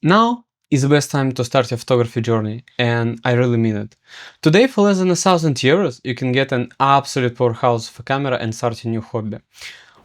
Now is the best time to start your photography journey, and I really mean it. Today, for less than €1,000, you can get an absolute powerhouse of a camera and start your new hobby.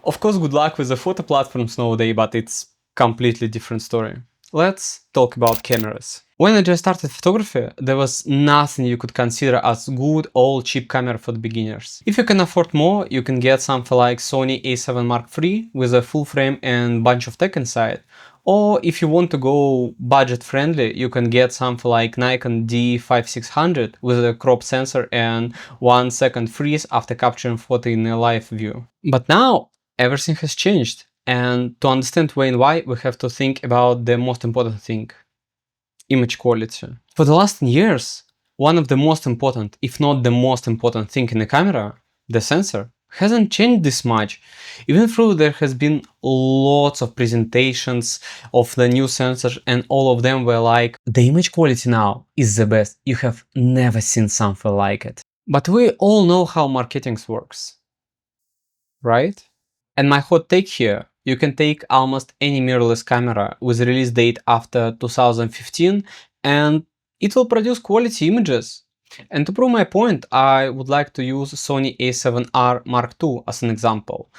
Of course, good luck with the photo platforms nowadays, but it's completely different story. Let's talk about cameras. When I just started photography, there was nothing you could consider as good old cheap camera for the beginners. If you can afford more, you can get something like Sony a7 Mark III with a full frame and bunch of tech inside. Or if you want to go budget friendly, you can get something like Nikon D5600 with a crop sensor and 1 second freeze after capturing photo in a live view. But now everything has changed, and to understand why, we have to think about the most important thing: image quality. For the last years, one of the most important, if not the most important thing in a camera, the sensor, hasn't changed this much, even though there has been lots of presentations of the new sensors and all of them were like, the image quality now is the best, you have never seen something like it. But we all know how marketing works, right? And my hot take here, you can take almost any mirrorless camera with a release date after 2015 and it will produce quality images. And to prove my point, I would like to use Sony a7R Mark II as an example,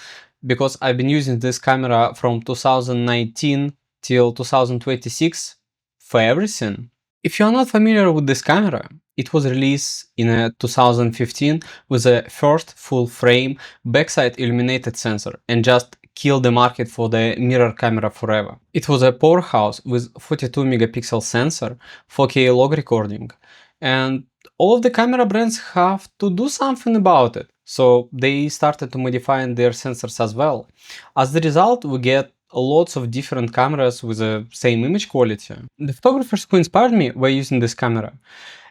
because I've been using this camera from 2019 till 2026 for everything. If you are not familiar with this camera, it was released in 2015 with a first full frame backside illuminated sensor and just killed the market for the mirror camera forever. It was a powerhouse with 42 megapixel sensor, 4K log recording, and all of the camera brands have to do something about it. So they started to modify their sensors as well. As the result, we get lots of different cameras with the same image quality. The photographers who inspired me were using this camera,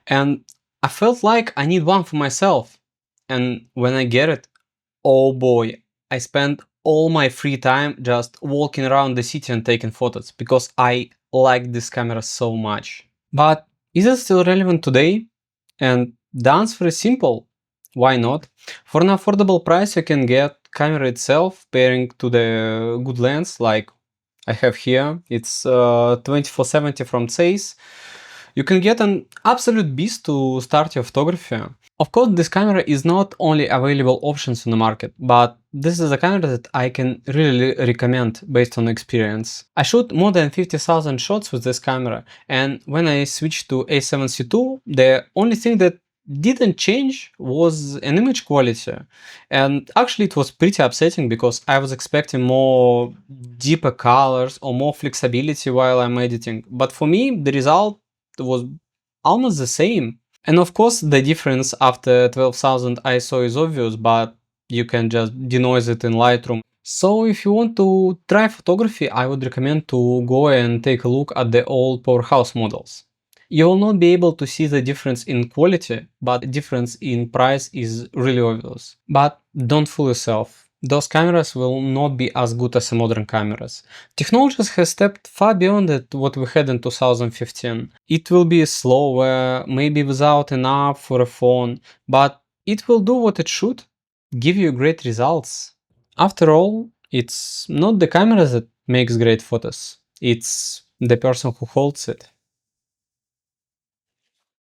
and I felt like I need one for myself. And when I get it, oh boy, I spent all my free time just walking around the city and taking photos because I like this camera so much. But is it still relevant today? And the answer is simple. Why not? For an affordable price, you can get camera itself pairing to the good lens like I have here. It's 2470 from Zeiss. You can get an absolute beast to start your photography. Of course, this camera is not only available options on the market, but this is a camera that I can really recommend based on experience. I shot more than 50,000 shots with this camera, and when I switched to A7C II, the only thing that didn't change was an image quality. And actually it was pretty upsetting because I was expecting more deeper colors or more flexibility while I'm editing. But for me, the result was almost the same. And of course, the difference after 12,000 ISO is obvious, but you can just denoise it in Lightroom. So if you want to try photography, I would recommend to go and take a look at the old powerhouse models. You will not be able to see the difference in quality, but the difference in price is really obvious. But don't fool yourself. Those cameras will not be as good as the modern cameras. Technology has stepped far beyond what we had in 2015. It will be slower, maybe without an app for a phone, but it will do what it should, give you great results. After all, it's not the camera that makes great photos, it's the person who holds it.